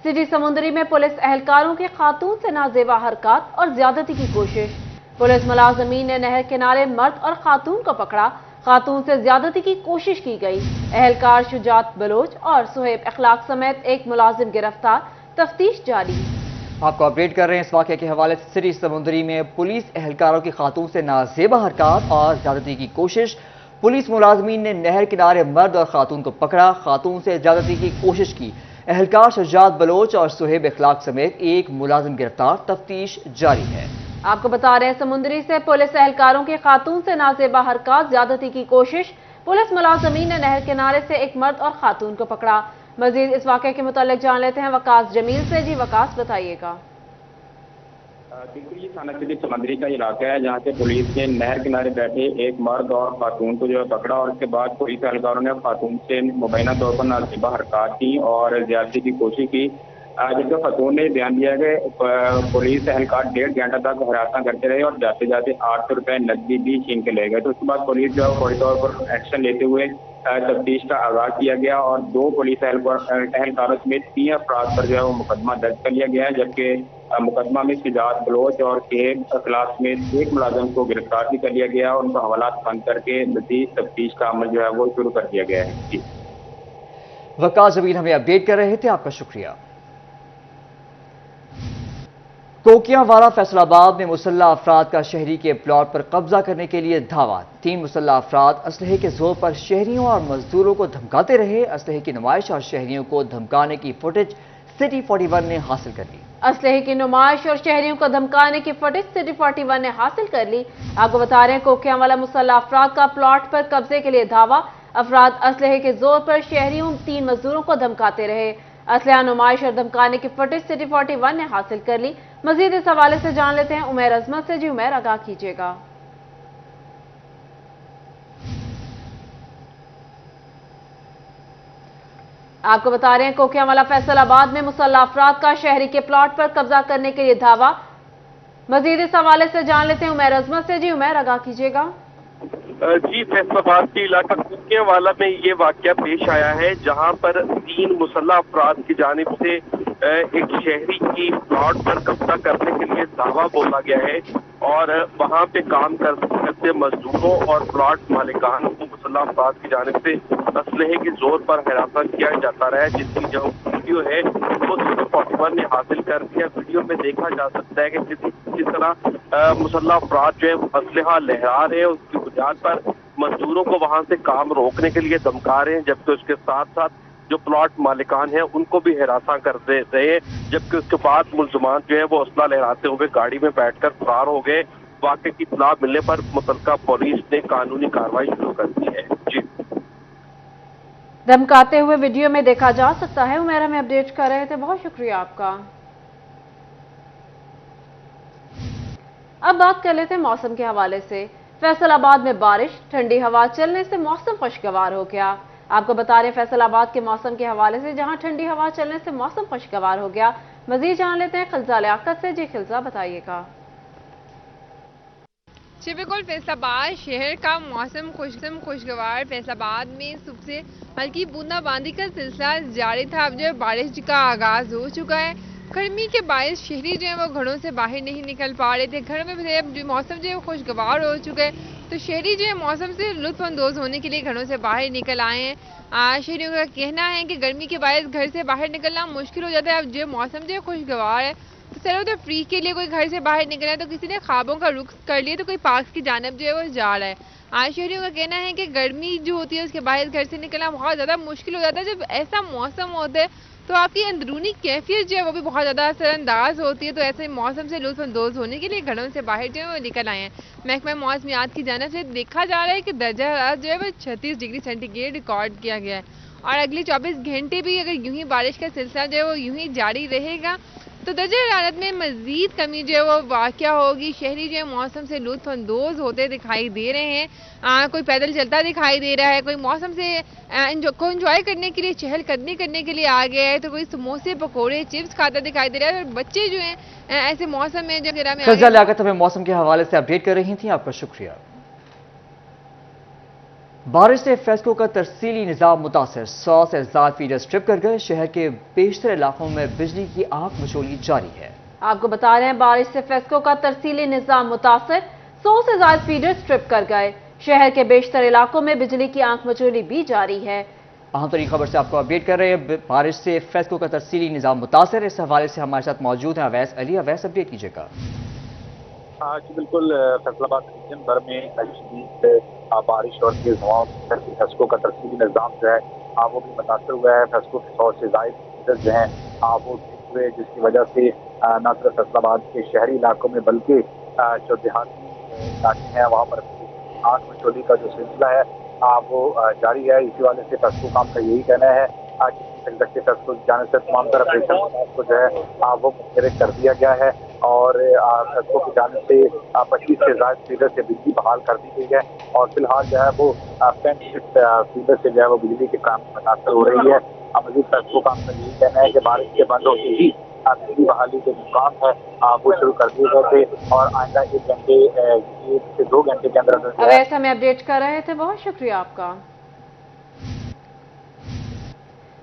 City समुंदरी में police एहलकारों की खातून से नाजेबा हरकत और ज्यादती की कोशिश। पुलिस मुलाजमीन ने नहर किनारे मर्द और खातून को पकड़ा। खातून से ज्यादती की कोशिश की गई। एहलकार शुजात बलोच और सुहेब अखलाक समेत एक मुलाजिम गिरफ्तार। तफ्तीश जारी। आपको अपडेट कर रहे हैं इस वाक़े के हवाले से। सिटी समुंदरी में पुलिस एहलकारों की खातून से नाजेबा हरकत और ज्यादती की कोशिश। पुलिस मुलाजमीन ने नहर किनारे मर्द और खातून को पकड़ा। खातून से ज्यादती की कोशिश की। एहलकार शुजात बलोच और सुहेब अखलाक समेत एक मुलाजिम गिरफ्तार। तफ्तीश जारी है। आपको बता रहे हैं समुंदरी से पुलिस एहलकारों की खातून से नाजेबा हरकत, ज्यादती की कोशिश। पुलिस मुलाजमीन ने नहर किनारे से एक मर्द और खातून को पकड़ा। मजीद इस वाक़े के मुतालिक जान लेते हैं वकास जमील से। जी वकास, बताइएगा। ये थाना सिटी समंदरी का इलाका है जहाँ से पुलिस ने नहर किनारे बैठे एक मर्द और खातून को जो है पकड़ा और उसके बाद पुलिस एहलकारों ने खातून से मुबैना तौर पर नाजेबा हरकत की और ज्यादती की कोशिश की। जबकि खातून ने बयान दिया कि पुलिस एहलकार 1.5 घंटा तक हरासा करते रहे और जाते जाते 800 रुपए नकदी भी छीन के ले गए। तो उसके बाद पुलिस जो है फौरी तौर पर एक्शन लेते हुए तफ्तीश का आगाज किया गया और 2 पुलिस एहलकारों समेत 3 अफराद पर जो है वो मुकदमा दर्ज कर लिया गया है। जबकि मुकदमा में शुजात बलोच और सुहेब अखलाक समेत एक मुलाजिम को गिरफ्तार भी कर लिया गया और उनका हवाला बंद करके मज़ीद तफ्तीश का अमल जो है वो शुरू कर दिया गया है। जी वकास जमील हमें अपडेट कर रहे थे, आपका शुक्रिया। कोकियावाला फैसलाबाद में मुसल्ला अफराद का शहरी के प्लॉट पर कब्जा करने के लिए धावा। 3 मुसल्ला अफराद असलहे के जोर पर शहरियों और मजदूरों को धमकाते रहे। असलहे की नुमाइश और शहरियों को धमकाने की फुटेज सिटी 41 ने हासिल कर ली। असलहे की नुमाइश और शहरियों को धमकाने की फुटेज सिटी 41 ने हासिल कर ली। आपको बता रहे हैं कोकियावाला मुसल्ला अफराद का प्लॉट पर कब्जे के लिए धावा। अफराद असलहे के जोर पर शहरियों 3 मजदूरों को धमकाते रहे। असलहा नुमाइश और धमकाने की फुटेज सिटी 41 ने हासिल कर ली। मजीद इस हवाले से जान लेते हैं उमैर अजमत से। जी उमैर, आगाह कीजिएगा। आपको बता रहे हैं कोकियावाला फैसलाबाद में मुसल्ला अफराद का शहरी के प्लॉट पर कब्जा करने के लिए धावा। मजीद इस हवाले से जान लेते हैं उमैर अजमत से। जी उमैर, आगाह कीजिएगा। जी, फैसलाबाद के इलाका कोकियावाला में ये वाकया पेश आया है जहां पर 3 मुसल्ला अफराद की जानिब से एक शहरी की प्लॉट पर कब्जा करने के लिए दावा बोला गया है और वहां पे काम करते मजदूरों और प्लॉट मालिकानों को मुसल्ला अफराद की जानिब से असलहे के जोर पर हिरासत किया जाता रहा है, जिसकी जो वीडियो है वो सिटी 41 ने हासिल कर दिया। वीडियो में देखा जा सकता है कि किस तरह मुसल्ला अफराद जो है असलहा लहरा रहे हैं। उसकी बुनियाद पर मजदूरों को वहां से काम रोकने के लिए धमका रहे हैं, जबकि उसके साथ साथ जो प्लॉट मालिकान हैं उनको भी हिरासा कर दे रहे हैं। जबकि उसके बाद मुलजमान जो है वो असला लहराते हुए गाड़ी में बैठकर फरार हो गए। वाक़े की इत्तला मिलने पर मुतल्लिका पुलिस ने कानूनी कार्रवाई शुरू कर दी है। जी, धमकाते हुए वीडियो में देखा जा सकता है। उमैर हमें अपडेट कर रहे थे, बहुत शुक्रिया आपका। अब बात कर लेते हैं मौसम के हवाले से। फैसलाबाद में बारिश, ठंडी हवा चलने से मौसम खुशगवार हो गया। आपको बता रहे फैसलाबाद के मौसम के हवाले से, जहां ठंडी हवा चलने से मौसम खुशगवार हो गया। मजीद जान लेते हैं खिलजा लियाकत से। जी खिलजा, बताइएगा। जी बिल्कुल, फैसलाबाद शहर का मौसम खुशगवार। फैसलाबाद में सुबह से हल्की बूंदाबांदी का सिलसिला जारी था। अब जो है बारिश का आगाज हो चुका है। गर्मी के बायस शहरी जो है वो घरों से बाहर नहीं निकल पा रहे थे। घर में अब जो मौसम जो है खुशगवार हो चुका है, तो शहरी जो है मौसम से लुत्फअंदोज होने के लिए घरों से बाहर निकल आए हैं। शहरियों का कहना है कि गर्मी के बायस घर से बाहर निकलना मुश्किल हो जाता है। अब जो मौसम जो है खुशगवार है, तो चलो तो फ्री के लिए कोई घर से बाहर निकला है, तो किसी ने ख्वाबों का रुख कर लिया, तो कोई पार्क की जानब जो है वो जा रहा है। शहरियों का कहना है कि गर्मी जो होती है उसके बाहर घर से निकलना बहुत ज़्यादा मुश्किल हो जाता है। जब ऐसा मौसम होता है तो आपकी अंदरूनी कैफियत जो है वो भी बहुत ज़्यादा असरअंदाज होती है। तो ऐसे मौसम से लुत्फअंदोज होने के लिए घरों से बाहर जो है वो निकल आए हैं। महकमा मौसमियात की जानिब से देखा जा रहा है कि दर्जा हरारत जो है वो 36 डिग्री सेंटीग्रेड रिकॉर्ड किया गया है और अगले 24 घंटे भी अगर यूं ही बारिश का सिलसिला जो है वो यूं ही जारी रहेगा तो दर्जा हरारत में मजीद कमी जो है वो वाक़या होगी। शहरी जो है मौसम से लुत्फअंदोज होते दिखाई दे रहे हैं। कोई पैदल चलता दिखाई दे रहा है, कोई मौसम से को एंजॉय करने के लिए चहल कदमी करने के लिए आ गया है, तो कोई समोसे पकोड़े चिप्स खाता दिखाई दे रहा है। और बच्चे जो हैं ऐसे मौसम में जो खिलजा लियाकत हमें मौसम के हवाले से अपडेट कर रही थी, आपका शुक्रिया। बारिश से फेस्को का तरसीली निज़ाम मुतासर, 100 से ज़्यादा फीडर्स ट्रिप कर गए। शहर के बेशतर इलाकों में बिजली की आंख मचोली जारी है। आपको बता रहे हैं, बारिश से फेस्को का तरसीली निज़ाम मुतासर, 100 से ज्यादा फीडर्स ट्रिप कर गए। शहर के बेशतर इलाकों में बिजली की आंख मचोली भी जारी है। अहम तरीन खबर से आपको अपडेट कर रहे हैं। बारिश से फेस्को का तरसीली निज़ाम मुतासर, इस हवाले से हमारे साथ मौजूद हैं अवैस अली। अवैस, अपडेट कीजिएगा। जी बिल्कुल, फैसलाबाद रीजन भर में शदीद बारिश और तेज हवाओं से फेस्को का तरसीली निज़ाम जो है वो भी मुतासर हुआ है। फेस्को के 100 से ज़ायद फीडर्स जो हैं वो ट्रिप हुए, जिसकी वजह से न सिर्फ फैसलाबाद के शहरी इलाकों में बल्कि जो देहाती इलाके हैं वहाँ पर आंख मचोली का जो सिलसिला है वो जारी है। इसी वाले से फेस्को काम का यही कहना है कि फेस्को की जाने से तमाम तरह ऑपरेशन को जो है वो मुस्तरद कर दिया गया है और फेस्को की जाने से 25 से ज़्यादा फीडर से बिजली बहाल कर दी गई है और फिलहाल जो है वो 65 फीडर से जो है वो बिजली के काम मुतासर हो रही है। मजीद फेस्को काम का यही कहना है कि बारिश के बंद होते ही बिजली बहाली के काम है वो शुरू कर दिए गए थे और आइंदा 1 से 2 घंटे के अंदर अवैस हमें अपडेट कर रहे थे, बहुत शुक्रिया आपका।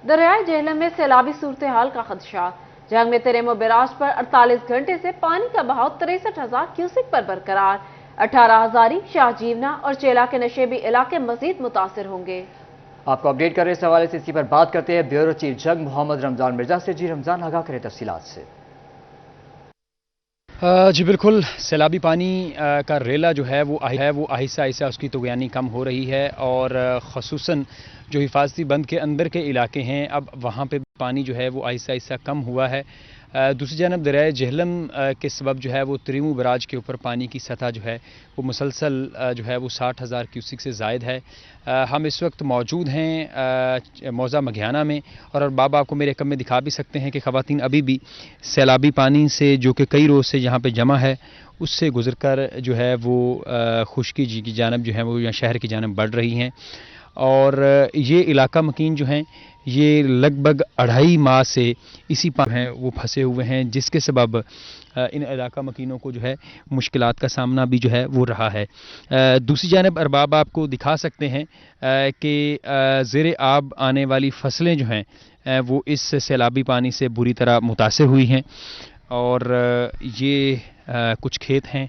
दरियाए झेलम में सैलाबी सूरत हाल का खदशा। जंग में तेरेमो बैराज पर 48 घंटे से पानी का बहाव 63,000 क्यूसिक पर बरकरार। 18,000 शाहजीवना और चेला के नशेबी इलाके मजीद मुतासिर होंगे। आपको अपडेट कर रहे हैं इस हवाले से। इसी पर बात करते हैं ब्यूरो चीफ जंग मोहम्मद रमजान मिर्जा से। जी रमजान, आगाह करें तफसीलात से। जी बिल्कुल, सैलाबी पानी का रेला जो है वो आहिस्ता आहिस्ता उसकी तुगयानी कम हो रही है और ख़ुसूसन जो हिफाजती बंद के अंदर के इलाके हैं अब वहाँ पे पानी जो है वो आहिस्ता आहिस्ता कम हुआ है। दूसरी जानब दरियाए झेलम के सबब जो है वो त्रिमू बराज के ऊपर पानी की सतह जो है वो मुसलसल जो है वो 60,000 क्यूसिक से ज़ायद है। हम इस वक्त मौजूद हैं मौज़ा मघियाना में और अब आपको मेरे कम में दिखा भी सकते हैं कि ख़वातीन अभी भी सैलाबी पानी से जो कि कई रोज़ से यहाँ पे जमा है उससे गुजर कर जो है वो खुश्की की जानब जो है वो यहाँ शहर की जानब बढ़ रही हैं और ये इलाका मकीन जो हैं ये लगभग 2.5 माह से इसी पानी हैं वो फंसे हुए हैं, जिसके सबब इन इलाका मकीनों को जो है मुश्किलात का सामना भी जो है वो रहा है। दूसरी जानब अरबाब आपको दिखा सकते हैं कि ज़ेरे आब आने वाली फसलें जो हैं वो इस सैलाबी पानी से बुरी तरह मुतासिर हुई हैं और ये कुछ खेत हैं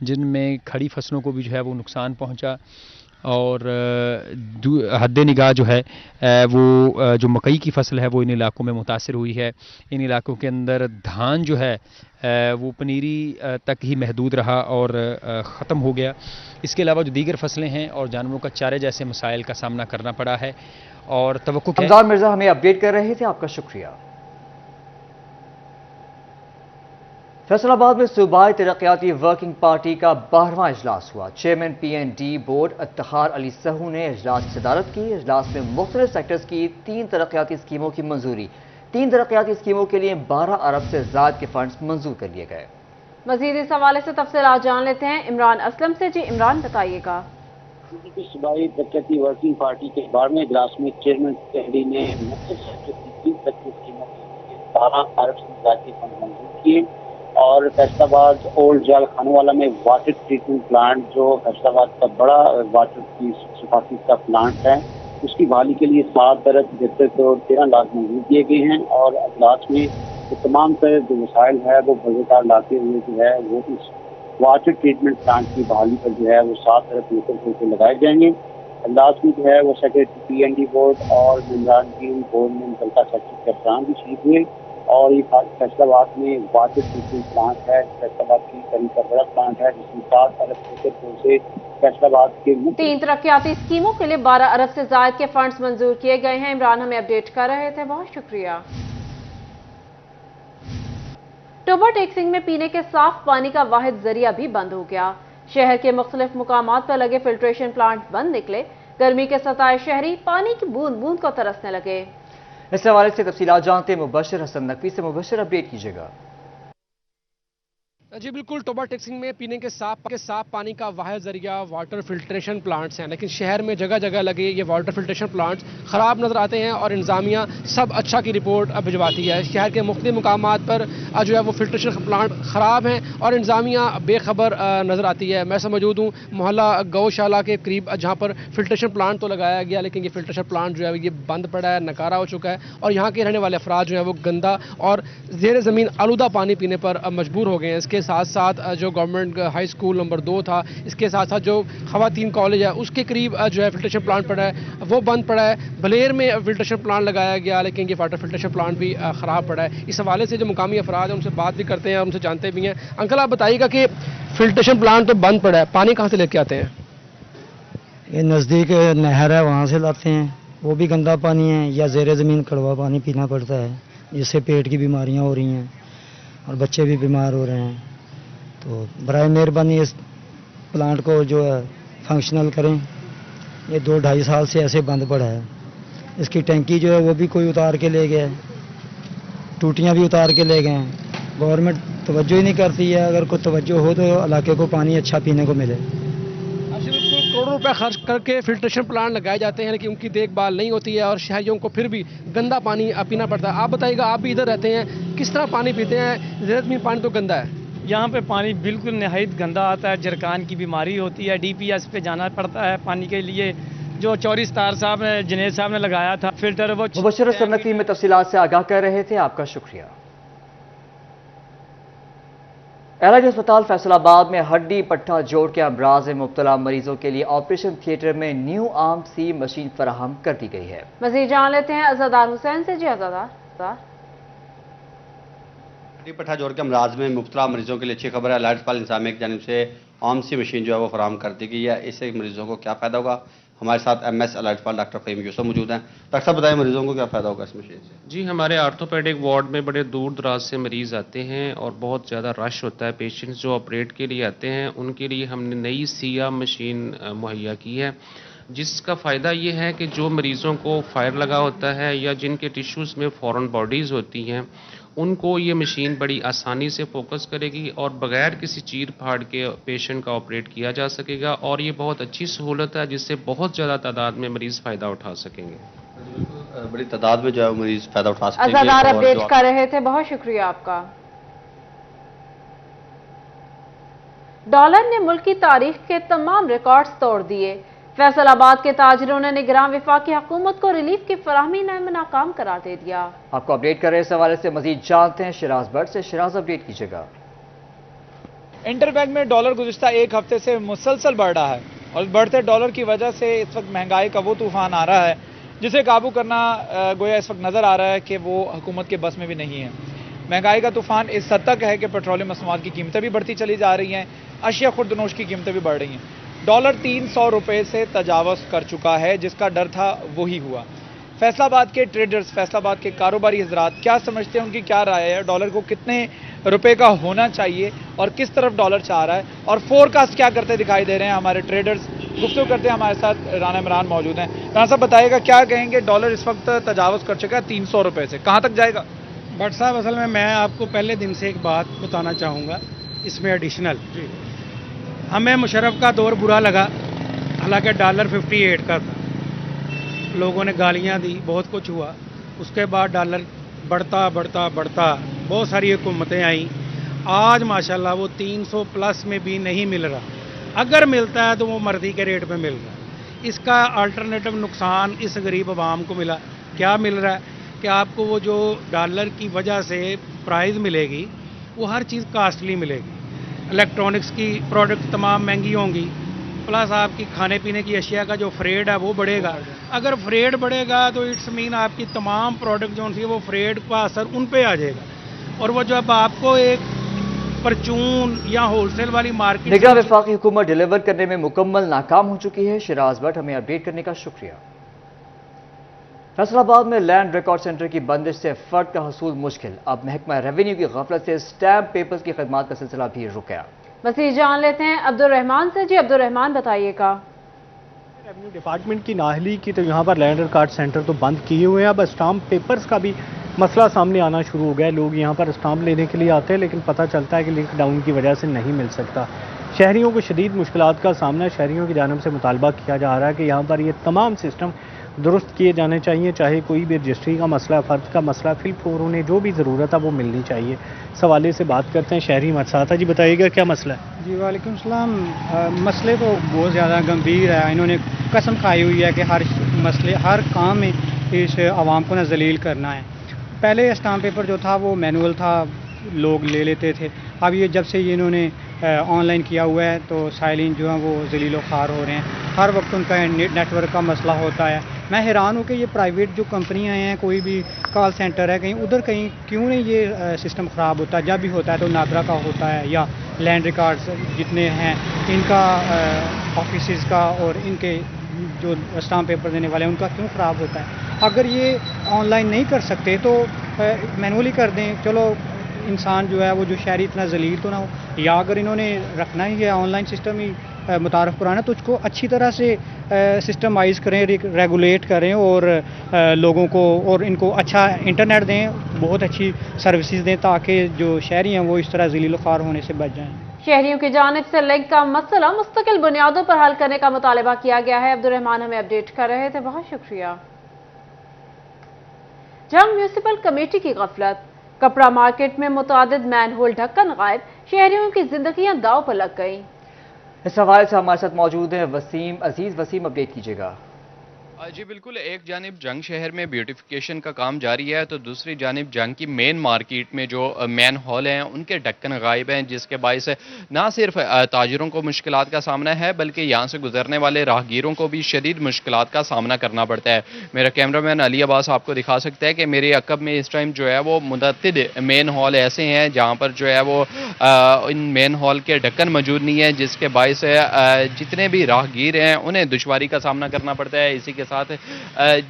जिनमें खड़ी फसलों को भी जो है वो नुकसान पहुंचा और हद्दे निगाह जो है वो जो मकई की फसल है वो इन इलाकों में मुतासिर हुई है। इन इलाकों के अंदर धान जो है वो पनीरी तक ही महदूद रहा और ख़त्म हो गया। इसके अलावा जो दीगर फसलें हैं और जानवरों का चारे जैसे मसाइल का सामना करना पड़ा है और तवक्कुह रमजान मिर्जा हमें अपडेट कर रहे थे, आपका शुक्रिया। फैसलाबाद में सूबाई तरक्याती वर्किंग पार्टी का 12वां इजलास हुआ। Chairman PND board Iftikhar Ali Sahu ने इजलास की सदारत की। इजलास में मुख्तलिफ सेक्टर्स की 3 तरक्याती स्कीमों की मंजूरी। 3 तरक्याती स्कीमों के लिए 12 अरब से ज़्यादा के फंड्स मंजूर कर लिए गए। मजीद इस हवाले से तफसीलात जान लेते हैं इमरान असलम से। जी इमरान, बताइएगा। सूबाई तरक्याती वर्किंग पार्टी के 12वें इजलास में चेयरमैन PND ने मुख्तलिफ सेक्टर की 3 तरक्याती स्कीमों के लिए 12 अरब से ज़्यादा के फंड मंजूर किए और फैसलाबाद ओल्ड जाल खानवाला में वाटर ट्रीटमेंट प्लांट जो फैसलाबाद का बड़ा वाटर की सफाई का प्लांट है उसकी बहाली के लिए 7 अरब 73 करोड़ 13 लाख मंजूर किए गए हैं और अजलास में तो तमाम तरह जो मसाइल है वो बरकरार लाते हुए जो है वो इस वाटर ट्रीटमेंट प्लांट की बहाली पर जो है वो 7 अरब 73 करोड़ लगाए जाएंगे। अजलास में जो है वो सेक्रेटरी PND बोर्ड और मेम्बरान बोर्ड में मुतल्लिका सेक्टर के अफसरान भी शरीक हुए और ये फैसलाबाद में वाटर ट्रीटमेंट प्लांट है, फैसलाबाद की करीब का बड़ा प्लांट है जिसमें 7 अरब से फैसलाबाद के 3 तरक्याती स्कीमों के लिए 12 अरब से ज्यादा के फंड्स मंजूर किए गए हैं। इमरान हमें अपडेट कर रहे थे, बहुत शुक्रिया। टोबा टेक्सिंग में पीने के साफ पानी का वाहिद जरिया भी बंद हो गया। शहर के मुख्तलिफ मुकामात पर लगे फिल्ट्रेशन प्लांट बंद निकले। गर्मी के सताए शहरी पानी की बूंद बूंद को तरसने लगे। इस हवाले से तफसीलात जानते हैं मुबशर हसन नकवी से। मुबशर, अपडेट कीजिएगा। जी बिल्कुल, टोबा टेक्सिंग में पीने के साफ पानी का वाहिद जरिया वाटर फिल्ट्रेशन प्लांट्स हैं, लेकिन शहर में जगह जगह लगे ये वाटर फिल्ट्रेशन प्लांट्स ख़राब नज़र आते हैं और इंतज़ामिया सब अच्छा की रिपोर्ट भिजवाती है। शहर के मुख्तलिफ मुकामात पर जो है वो फिल्ट्रेशन प्लांट ख़राब हैं और इंतज़ामिया बेखबर नज़र आती है। मैं से मौजूद हूँ मोहल्ला गौशाला के करीब, जहाँ पर फिल्ट्रेशन प्लांट तो लगाया गया लेकिन ये फिल्ट्रेशन प्लांट जो है ये बंद पड़ा है, नकारा हो चुका है और यहाँ के रहने वाले अफराद जो है वो गंदा और ज़ेर ज़मीन आलूदा पानी पीने पर मजबूर हो गए हैं। इसके साथ साथ जो गवर्नमेंट हाई स्कूल नंबर 2 था, इसके साथ साथ जो खवातीन कॉलेज है उसके करीब जो है फिल्ट्रेशन प्लांट पड़ा है वो बंद पड़ा है। बलेर में फिल्ट्रेशन प्लांट लगाया गया लेकिन ये वाटर फिल्ट्रेशन प्लांट भी ख़राब पड़ा है। इस हवाले से जो मुकामी अफराद हैं उनसे बात भी करते हैं और उनसे जानते भी हैं। अंकल आप बताइएगा कि फिल्ट्रेशन प्लांट तो बंद पड़ा है, पानी कहाँ से लेके आते हैं? ये नज़दीक नहर है, वहाँ से लाते हैं। वो भी गंदा पानी है या ज़ेरे ज़मीन कड़वा पानी पीना पड़ता है, जिससे पेट की बीमारियाँ हो रही हैं और बच्चे भी बीमार हो रहे हैं। तो बराए मेहरबानी इस प्लांट को जो है फंक्शनल करें। ये 2-2.5 साल से ऐसे बंद पड़ा है। इसकी टंकी जो है वो भी कोई उतार के ले गया है, टूटियाँ भी उतार के ले गए हैं। गवर्नमेंट तवज्जो ही नहीं करती है। अगर कोई तवज्जो हो तो इलाके को पानी अच्छा पीने को मिले। करोड़ों रुपए खर्च करके फिल्ट्रेशन प्लांट लगाए जाते हैं लेकिन उनकी देखभाल नहीं होती है और शहरियों को फिर भी गंदा पानी पीना पड़ता है। आप बताइएगा, आप भी इधर रहते हैं, किस तरह पानी पीते हैं? ज़ेरे ज़मीन पानी तो गंदा है। यहाँ पे पानी बिल्कुल नहायत गंदा आता है, जरकान की बीमारी होती है, DPS पे जाना पड़ता है पानी के लिए। जो चौरी स्टार साहब ने, जुनेद साहब ने लगाया था फिल्टर, वो मुबशर सनकी में तफसीलात से आगाह कर रहे थे। आपका शुक्रिया। एलआईडी अस्पताल फैसलाबाद में हड्डी पट्टा जोड़ के अमराज में मुब्तला मरीजों के लिए ऑपरेशन थिएटर में न्यू आर्म सी मशीन फराहम कर दी गई है। मजीद जान लेते हैं अज़ादार हुसैन से। जी अज़ादार, हड्डी पट्टा जोड़ के अमराज में मुब्तला मरीजों के लिए अच्छी खबर है। एलआईडी अस्पताल इंतजामिया की जानिब से आर्म सी मशीन जो है वो फराहम कर दी गई है। इससे मरीजों को क्या फ़ायदा होगा? हमारे साथ MS एलआईडी अस्पताल डॉक्टर फ़हीम यूसुफ मौजूद हैं। डॉक्टर साहब बताएं मरीजों को क्या फ़ायदा होगा इस मशीन से? जी, हमारे आर्थोपेडिक वार्ड में बड़े दूर दराज से मरीज़ आते हैं और बहुत ज़्यादा रश होता है। पेशेंट्स जो ऑपरेट के लिए आते हैं उनके लिए हमने नई सिया मशीन मुहैया की है, जिसका फ़ायदा ये है कि जो मरीज़ों को फायर लगा होता है या जिनके टिश्यूज़ में फॉरेन बॉडीज़ होती हैं उनको ये मशीन बड़ी आसानी से फोकस करेगी और बगैर किसी चीर फाड़ के पेशेंट का ऑपरेट किया जा सकेगा और ये बहुत अच्छी सहूलत है जिससे बहुत ज़्यादा तादाद में मरीज़ फ़ायदा उठा सकेंगे। बड़ी तादाद में जो है मरीज़ फ़ायदा उठा सकेंगे। अज़ादार अपडेट कर रहे थे, बहुत शुक्रिया आपका। डॉलर ने मुल्क की तारीख के तमाम रिकॉर्ड्स तोड़ दिए। फैसलाबाद के ताजिरों ने निगरान वफाकी हुकूमत को रिलीफ की फराहमी में नाकाम करार दे दिया। आपको अपडेट कर रहे इस हवाले से मजीद जानते हैं शिराज भट्ट से। शिराज, अपडेट कीजिएगा। इंटरबैंक में डॉलर गुज़िश्ता एक हफ्ते से मुसलसल बढ़ रहा है और बढ़ते डॉलर की वजह से इस वक्त महंगाई का वो तूफान आ रहा है जिसे काबू करना गोया इस वक्त नज़र आ रहा है कि वो हुकूमत के बस में भी नहीं है। महंगाई का तूफान इस हद तक है कि पेट्रोलियम मसनूआत की कीमतें भी बढ़ती चली जा रही हैं, अशिया खुर्दनोश की कीमतें भी बढ़ रही हैं। डॉलर 300 रुपये से तजावज़ कर चुका है, जिसका डर था वही हुआ। फैसलाबाद के ट्रेडर्स, फैसलाबाद के कारोबारी हजरात क्या समझते हैं, उनकी क्या राय है? डॉलर को कितने रुपए का होना चाहिए और किस तरफ डॉलर चाह रहा है और फोरकास्ट क्या करते दिखाई दे रहे हैं हमारे ट्रेडर्स? गुफ्तगू करते हैं, हमारे साथ राना इमरान मौजूद हैं। राना साहब बताइएगा, क्या कहेंगे? डॉलर इस वक्त तजावज़ कर चुका है 300 रुपये से, कहाँ तक जाएगा? भट्ट साहब, असल में मैं आपको पहले दिन से एक बात बताना चाहूँगा इसमें एडिशनल। हमें मुशर्रफ का दौर बुरा लगा, हालांकि डॉलर 58 का था, लोगों ने गालियां दी, बहुत कुछ हुआ। उसके बाद डॉलर बढ़ता बढ़ता बढ़ता बहुत सारी हुकूमतें आईं, आज माशाल्लाह वो 300 प्लस में भी नहीं मिल रहा। अगर मिलता है तो वो मर्दी के रेट पे मिल रहा है। इसका अल्टरनेटिव नुकसान इस गरीब आवाम को मिला। क्या मिल रहा है कि आपको वो जो डॉलर की वजह से प्राइस मिलेगी वो हर चीज़ कास्टली मिलेगी। इलेक्ट्रॉनिक्स की प्रोडक्ट तमाम महंगी होंगी, प्लस आपकी खाने पीने की अशिया का जो फ्रेड है वो बढ़ेगा। अगर फ्रेड बढ़ेगा तो इट्स मीन आपकी तमाम प्रोडक्ट जो है वो फ्रेड का असर उन पे आ जाएगा और वो जब आपको एक परचून या होलसेल वाली मार्केट। निगरान वफाकी हुकूमत डिलीवर करने में मुकम्मल नाकाम हो चुकी है। शिराज भट्ट, हमें अपडेट करने का शुक्रिया। फैसलाबाद में लैंड रिकॉर्ड सेंटर की बंदिश से फर्द का हसूल मुश्किल। अब महकमा रेवेन्यू की गफलत से स्टैम्प पेपर्स की खदमात का सिलसिला भी रुक गया। मज़ीद जान लेते हैं अब्दुल रहमान से। जी अब्दुल रहमान, बताइएगा। रेवेन्यू डिपार्टमेंट की नाहली की तो यहाँ पर लैंड रिकॉर्ड सेंटर तो बंद किए हुए हैं। अब स्टाम्प पेपर्स का भी मसला सामने आना शुरू हो गया है। लोग यहाँ पर स्टाम्प लेने के लिए आते हैं लेकिन पता चलता है कि लिंक डाउन की वजह से नहीं मिल सकता। शहरियों को शदीद मुश्किलात का सामना, शहरियों की जानिब से मुतालबा किया जा रहा है कि यहाँ पर ये तमाम सिस्टम दुरुस्त किए जाने चाहिए, चाहे कोई भी रजिस्ट्री का मसला, फ़र्ज का मसला, फिल उन्हें जो भी ज़रूरत है वो मिलनी चाहिए। इस हवाले से बात करते हैं, शहरी हमारे साथ है। जी बताइएगा क्या मसला है? जी वालेकुम सलाम। मसले तो बहुत ज़्यादा गंभीर है। इन्होंने कसम खाई हुई है कि हर काम में इस आवाम को ना जलील करना है। पहले स्टाम्प पेपर जो था वो मैनुअल था, लोग ले लेते थे। अब ये जब से ये इन्होंने ऑनलाइन किया हुआ है तो साइलिन जो है वो जलील ख़ार हो रहे हैं। हर वक्त उनका नेटवर्क का मसला होता है। मैं हैरान हूँ कि ये प्राइवेट जो कंपनियां हैं, कोई भी कॉल सेंटर है, कहीं उधर कहीं क्यों नहीं ये सिस्टम ख़राब होता है। जब भी होता है तो नागरा का होता है या लैंड रिकॉर्ड्स जितने हैं इनका ऑफिस का और इनके जो स्टाम्प पेपर देने वाले हैं उनका क्यों ख़राब होता है। अगर ये ऑनलाइन नहीं कर सकते तो मैनुअली कर दें। चलो इंसान जो है वो जो शहरी इतना जलील तो ना हो, या अगर इन्होंने रखना ही है ऑनलाइन सिस्टम ही मुतारफ़ कराना तो उसको अच्छी तरह से सिस्टमाइज करें, रेगुलेट करें और लोगों को और इनको अच्छा इंटरनेट दें, बहुत अच्छी सर्विसेज दें ताकि जो शहरी हैं वो इस तरह जलील ख़ार होने से बच जाएं। शहरियों की जानिब से लिंक का मसला मुस्तकिल बुनियादों पर हल करने का मुतालबा किया गया है। अब्दुल रहमान हमें अपडेट कर रहे थे, बहुत शुक्रिया। जंग म्यूनिसिपल कमेटी की गफलत, कपड़ा मार्केट में मुतादिद मैन होल ढक्कन गायब, शहरियों की जिंदगियां दाव पर लग गईं। इस हवाले से हमारे साथ मौजूद हैं वसीम अजीज। वसीम, अपडेट कीजिएगा। जी बिल्कुल, एक जानिब जंग शहर में ब्यूटिफिकेशन का काम जारी है तो दूसरी जानिब जंग की मेन मार्केट में जो मैन हॉल हैं उनके ढक्कन गायब हैं, जिसके बायस ना सिर्फ ताजरों को मुश्किलात का सामना है बल्कि यहाँ से गुजरने वाले राहगीरों को भी शदीद मुश्किलात का सामना करना पड़ता है। मेरा कैमरामैन अली अब्बास आपको दिखा सकता है कि मेरे अकब में इस टाइम जो है वो मुतअद्दिद मेन हॉल ऐसे हैं जहाँ पर जो है वो इन मेन हॉल के ढक्कन मौजूद नहीं है, जिसके बायस जितने भी राहगीर हैं उन्हें दुश्वारी का सामना करना पड़ता है। इसी के साथ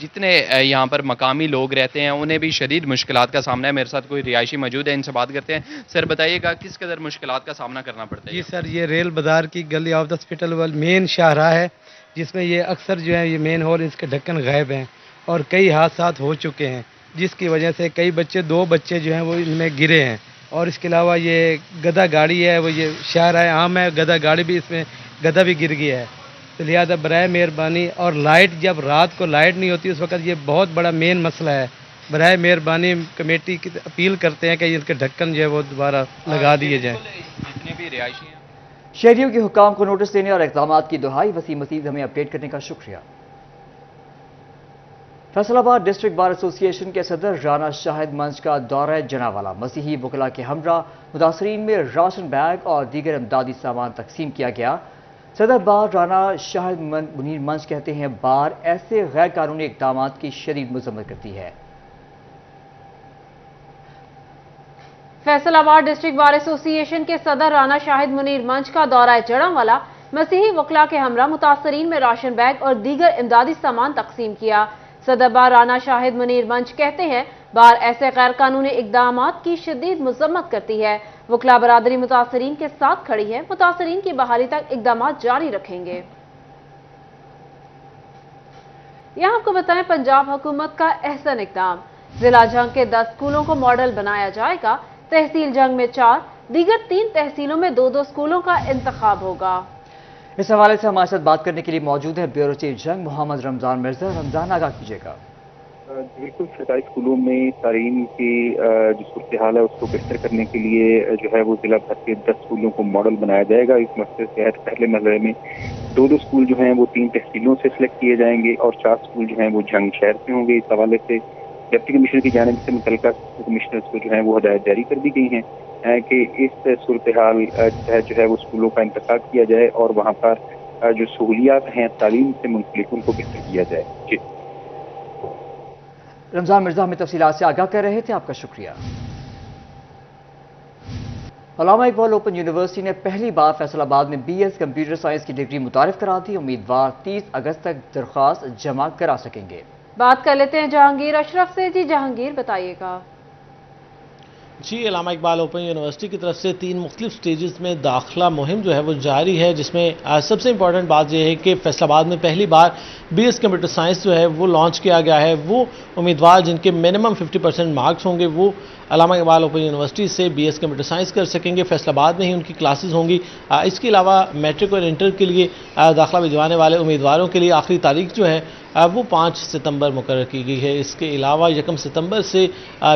जितने यहाँ पर मकामी लोग रहते हैं उन्हें भी शदीद मुश्किलात का सामना है। मेरे साथ कोई रिहायशी मौजूद है, इनसे बात करते हैं। सर बताइएगा किस कदर मुश्किलात का सामना करना पड़ता है? जी सर, ये रेल बाजार की गली ऑफ द हॉस्पिटल वाल मेन शाहराह है जिसमें ये अक्सर जो है ये मेन हॉल इसके ढक्कन गायब हैं और कई हादसा हो चुके हैं जिसकी वजह से कई बच्चे, 2 बच्चे जो हैं वो इनमें गिरे हैं। और इसके अलावा ये गधा गाड़ी है, वो ये शाहराह आम है, गधा गाड़ी भी इसमें गधा भी गिर गया है। तो लिहाजा बराए मेहरबानी, और लाइट जब रात को लाइट नहीं होती उस वक्त ये बहुत बड़ा मेन मसला है। बराए मेहरबानी कमेटी की अपील करते हैं कि इसके ढक्कन जो है वो दोबारा लगा दिए जाएं। जितने भी रिहायशी हैं शहरियों के हुक्काम को नोटिस देने और इक़दामात की दुहाई। वसीम मजीद हमें अपडेट करने का शुक्रिया। फैसलाबाद डिस्ट्रिक्ट बार एसोसिएशन के सदर राना शाहिद मंच का दौरा जनावाला, मसीही वकला के हमरा मुतासरीन में राशन बैग और दीगर इमदादी सामान तकसीम किया गया। सदर बार राना शाहिद मुनीर मंच कहते हैं बार ऐसे गैर कानूनी इक़दामात की शदीद मजम्मत करती है। फैसलाबाद डिस्ट्रिक्ट बार एसोसिएशन के सदर राना शाहिद मुनीर मंच का दौरा जड़ांवाला, मसीही वकला के हमरा मुतासरीन में राशन बैग और दीगर इमदादी सामान तकसीम किया। सदर बार राना शाहिद मुनीर मंच कहते हैं बार ऐसे गैर कानूनी इक़दामात की शदीद मजम्मत करती है। वकला बरादरी मुतासरीन के साथ खड़ी है, मुतासरीन की बहाली तक इक़दामात जारी रखेंगे। यहाँ आपको बताएं, पंजाब हुकूमत का अहसन इक़दाम, जिला जंग के 10 स्कूलों को मॉडल बनाया जाएगा। तहसील जंग में 4, दीगर 3 तहसीलों में 2-2 स्कूलों का इंतखाब होगा। इस हवाले से हमारे साथ बात करने के लिए मौजूद है ब्यूरो चीफ जंग मोहम्मद रमजान मिर्जा। रमजान, आगाह कीजिएगा। बिल्कुल, सरकारी स्कूलों में तालीम की जो सूरत हाल है उसको बेहतर करने के लिए जो है वो जिला भर के 10 स्कूलों को मॉडल बनाया जाएगा। इस मसले के तहत पहले मरहले में 2-2 स्कूल जो हैं वो 3 तहसीलों से सिलेक्ट किए जाएंगे और 4 स्कूल जो हैं वो जंग शहर से होंगे। इस हवाले से डिप्टी कमिश्नर की जानिब से मुतल्लिका कमिश्नर्स को जो है वो हदायत जारी कर दी गई हैं कि इस सूरत हाल तहत जो है वो स्कूलों का इंतखाब किया जाए और वहाँ पर जो सहूलियात हैं तालीम से मुंसलिक उनको बेहतर किया जाए। जी रमजान मिर्जा हमें तफसीलात से आगाह कर रहे थे, आपका शुक्रिया। अल्लामा इकबाल ओपन यूनिवर्सिटी ने पहली बार फैसलाबाद में BS कंप्यूटर साइंस की डिग्री मुतारिफ करा दी। उम्मीदवार 30 अगस्त तक दरख्वास्त जमा करा सकेंगे। बात कर लेते हैं जहांगीर अशरफ से। जी जहांगीर, बताइएगा। जी, अल्लामा इकबाल ओपन यूनिवर्सिटी की तरफ से 3 मुख्तलिफ स्टेजेस में दाखिला मुहिम जो है वो जारी है, जिसमें सबसे इंपॉर्टेंट बात यह है कि फैसलाबाद में पहली बार BS कंप्यूटर साइंस जो है वो लॉन्च किया गया है। वो उम्मीदवार जिनके मिनिमम 50% मार्क्स होंगे वो अल्लामा इकबाल ओपन यूनिवर्सिटी से BS कंप्यूटर साइंस कर सकेंगे। फैसलाबाद में ही उनकी क्लासेस होंगी। इसके अलावा मैट्रिक और इंटर के लिए दाखिला भिजवाने वाले उम्मीदवारों के लिए आखिरी तारीख जो है वो 5 सितंबर मुकर्रर की गई है। इसके अलावा 1 सितंबर से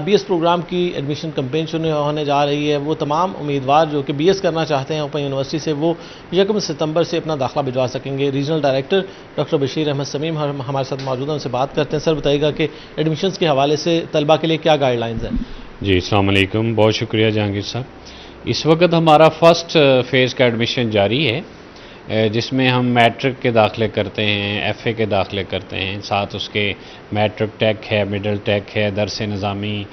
BS प्रोग्राम की एडमिशन कैंपेन शुरू होने जा रही है। वो तमाम उम्मीदवार जो कि BS करना चाहते हैं ओपन यूनिवर्सिटी से वो 1 सितंबर से अपना दाखिला भिजवा सकेंगे। Regional director doctor Bashir Ahmed Sameem हमारे साथ मौजूद हैं, उनसे बात करते हैं। सर, बताइएगा कि एडमिशन्स के हवाले से तलबा के लिए क्या गाइडलाइंस हैं? जी, अस्सलाम वालेकुम, बहुत शुक्रिया जहांगीर साहब। इस वक्त हमारा फर्स्ट फेज़ का एडमिशन जारी है, जिसमें हम मैट्रिक के दाखिले करते हैं, FA के दाखिले करते हैं, साथ उसके मैट्रिक टेक है, मिडल टेक है, दरस निज़ामी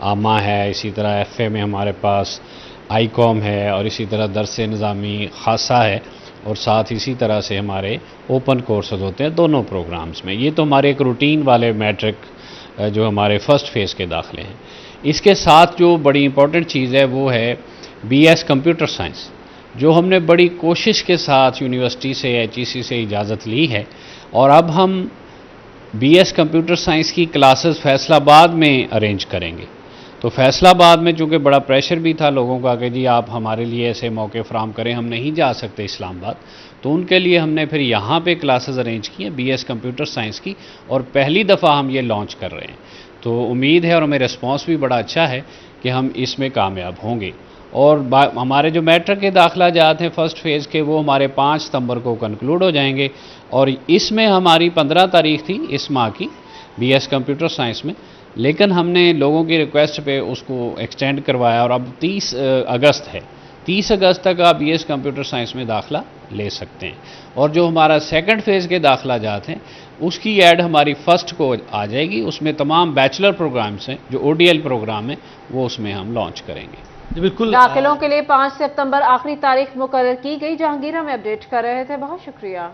आमा है, इसी तरह FA में हमारे पास ICOM है और इसी तरह दरस निज़ामी खासा है, और साथ इसी तरह से हमारे ओपन कोर्सेज होते हैं दोनों प्रोग्राम्स में। ये तो हमारे एक रूटीन वाले मैट्रिक जो हमारे फर्स्ट फेज़ के दाखिले हैं। इसके साथ जो बड़ी इंपॉर्टेंट चीज़ है वो है BS कंप्यूटर साइंस, जो हमने बड़ी कोशिश के साथ यूनिवर्सिटी से HEC से इजाज़त ली है, और अब हम BS कंप्यूटर साइंस की क्लासेस फैसलाबाद में अरेंज करेंगे। तो फैसलाबाद में चूँकि बड़ा प्रेशर भी था लोगों का कि जी आप हमारे लिए ऐसे मौके फराहम करें, हम नहीं जा सकते इस्लामाबाद, तो उनके लिए हमने फिर यहाँ पे क्लासेस अरेंज की हैं BS कंप्यूटर साइंस की, और पहली दफ़ा हम ये लॉन्च कर रहे हैं। तो उम्मीद है और हमें रिस्पांस भी बड़ा अच्छा है कि हम इसमें कामयाब होंगे। और हमारे जो मैट्रिक के दाखिला जाते हैं फर्स्ट फेज़ के, वो हमारे 5 सितंबर को कंक्लूड हो जाएंगे, और इसमें हमारी 15 तारीख थी इस माह की BS कंप्यूटर साइंस में, लेकिन हमने लोगों की रिक्वेस्ट पे उसको एक्सटेंड करवाया और अब 30 अगस्त है। 30 अगस्त तक आप BS कंप्यूटर साइंस में दाखिला ले सकते हैं। और जो हमारा सेकंड फेज़ के दाखिला जाते हैं उसकी ऐड हमारी फर्स्ट को आ जाएगी, उसमें तमाम बैचलर प्रोग्राम्स हैं जो ODL प्रोग्राम है वो उसमें हम लॉन्च करेंगे। बिल्कुल, दाखिलों के लिए 5 सितंबर आखिरी तारीख मुकर्रर की गई। जहांगीर में अपडेट कर रहे थे, बहुत शुक्रिया।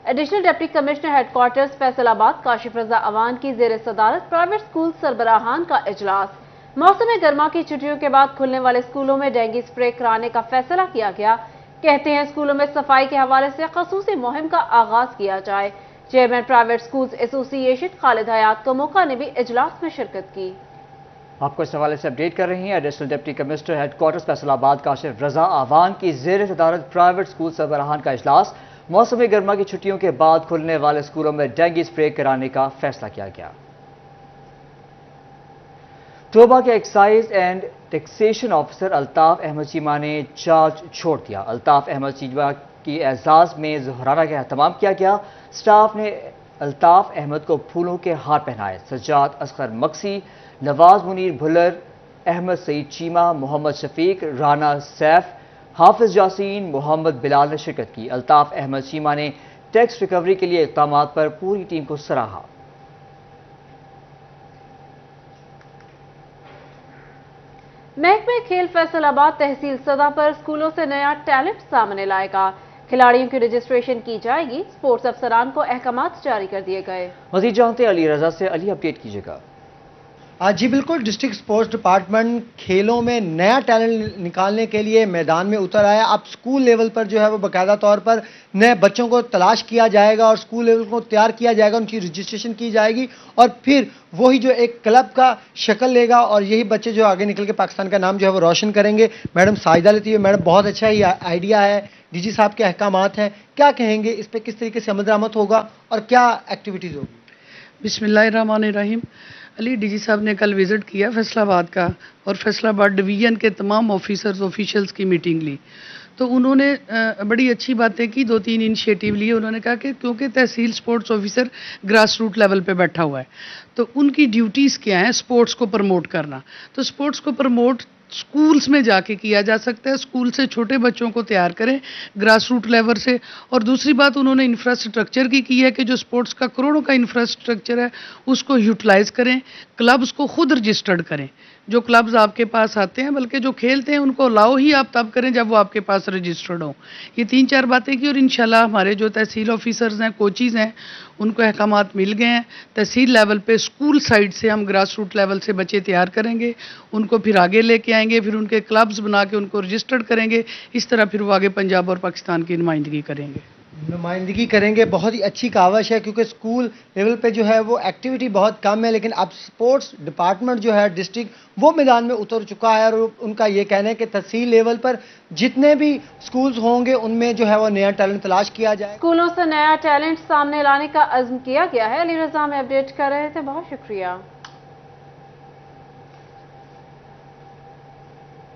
Additional deputy commissioner headquarters Faisalabad Kashif Raza Awan की जेर सदारत प्राइवेट स्कूल सरबराहान का इजलास। मौसम गर्मा की छुट्टियों के बाद खुलने वाले स्कूलों में डेंगू स्प्रे कराने का फैसला किया गया। कहते हैं स्कूलों में सफाई के हवाले से खसूसी मुहिम का आगाज किया जाए। Chairman private schools association Khalid Hayat Kamoka ने भी इजलास में शिरकत की। आपको इस हवाले से अपडेट कर रही हैं additional deputy commissioner headquarters Faisalabad Kashif Raza Awan की जेर सदारत प्राइवेट स्कूल सरबराहान का इजलास। मौसम गर्मा की छुट्टियों के बाद खुलने वाले स्कूलों में डेंगू स्प्रे कराने का फैसला किया गया। तोबा के excise and taxation officer Altaf Ahmed Cheema ने चार्ज छोड़ दिया। अल्ताफ अहमद चीमा की एजाज में ज़ोहराना का एहतमाम किया गया। स्टाफ ने अल्ताफ अहमद को फूलों के हार पहनाए। सज्जाद असगर मक्सी, नवाज मुनीर भुल्लर, अहमद सईद चीमा, मोहम्मद शफीक, राना सैफ, हाफिज यासीन, मोहम्मद बिलाल ने शिरकत की। अल्ताफ अहमद चीमा ने टैक्स रिकवरी के लिए इक़दाम पर पूरी टीम को सराहा। महकमे खेल फैसलाबाद तहसील सतह पर स्कूलों से नया टैलेंट सामने लाएगा। खिलाड़ियों की रजिस्ट्रेशन की जाएगी। स्पोर्ट्स अफसरान को अहकामात जारी कर दिए गए। मजीद जानते अली रजा से। अली, अपडेट कीजिएगा। जी बिल्कुल, डिस्ट्रिक्ट स्पोर्ट्स डिपार्टमेंट खेलों में नया टैलेंट निकालने के लिए मैदान में उतर आया। अब स्कूल लेवल पर जो है वो बाकायदा तौर पर नए बच्चों को तलाश किया जाएगा और स्कूल लेवल को तैयार किया जाएगा, उनकी रजिस्ट्रेशन की जाएगी और फिर वही जो एक क्लब का शक्ल लेगा और यही बच्चे जो आगे निकल के पाकिस्तान का नाम जो है वो रोशन करेंगे। मैडम साहिदा लतीफ़, मैडम बहुत अच्छा ही आइडिया है, DG साहब के अहकामात हैं, क्या कहेंगे इस पर, किस तरीके से अमल दरामद होगा और क्या एक्टिविटीज़ होगी? बिस्मिल्लाहिर्रहमानिर्रहीम। अली, DG साहब ने कल विज़िट किया फैसलाबाद का और फैसलाबाद डिवीज़न के तमाम ऑफिशल्स की मीटिंग ली, तो उन्होंने बड़ी अच्छी बातें की, 2-3 इनिशिएटिव लिए। उन्होंने कहा कि क्योंकि tehsil sports officer grass root level पे बैठा हुआ है तो उनकी ड्यूटीज़ क्या हैं, स्पोर्ट्स को प्रमोट करना। तो स्पोर्ट्स को प्रमोट स्कूल्स में जाके किया जा सकता है। स्कूल से छोटे बच्चों को तैयार करें ग्रास रूट लेवल से। और दूसरी बात उन्होंने इंफ्रास्ट्रक्चर की है कि जो स्पोर्ट्स का करोड़ों का इंफ्रास्ट्रक्चर है उसको यूटिलाइज़ करें, क्लब्स को खुद रजिस्टर्ड करें। जो क्लब्स आपके पास आते हैं, बल्कि जो खेलते हैं, उनको अलाउ ही आप तब करें जब वो आपके पास रजिस्टर्ड हो। ये 3-4 बातें की और इंशाल्लाह हमारे जो तहसील ऑफिसर्स हैं, कोचिज़ हैं, उनको अहकामात मिल गए हैं। तहसील लेवल पे स्कूल साइड से हम ग्रास रूट लेवल से बच्चे तैयार करेंगे, उनको फिर आगे लेके आएंगे, फिर उनके क्लब्स बना के उनको रजिस्टर्ड करेंगे। इस तरह फिर वो आगे पंजाब और पाकिस्तान की नुमाइंदगी करेंगे। बहुत ही अच्छी कावश है, क्योंकि स्कूल लेवल पे जो है वो एक्टिविटी बहुत कम है, लेकिन अब स्पोर्ट्स डिपार्टमेंट जो है डिस्ट्रिक्ट वो मैदान में उतर चुका है। और उनका ये कहना है कि तहसील लेवल पर जितने भी स्कूल्स होंगे उनमें जो है वो नया टैलेंट तलाश किया जाए। स्कूलों से नया टैलेंट सामने लाने का अज़्म किया गया है। अली रज़ा में अपडेट कर रहे थे, बहुत शुक्रिया।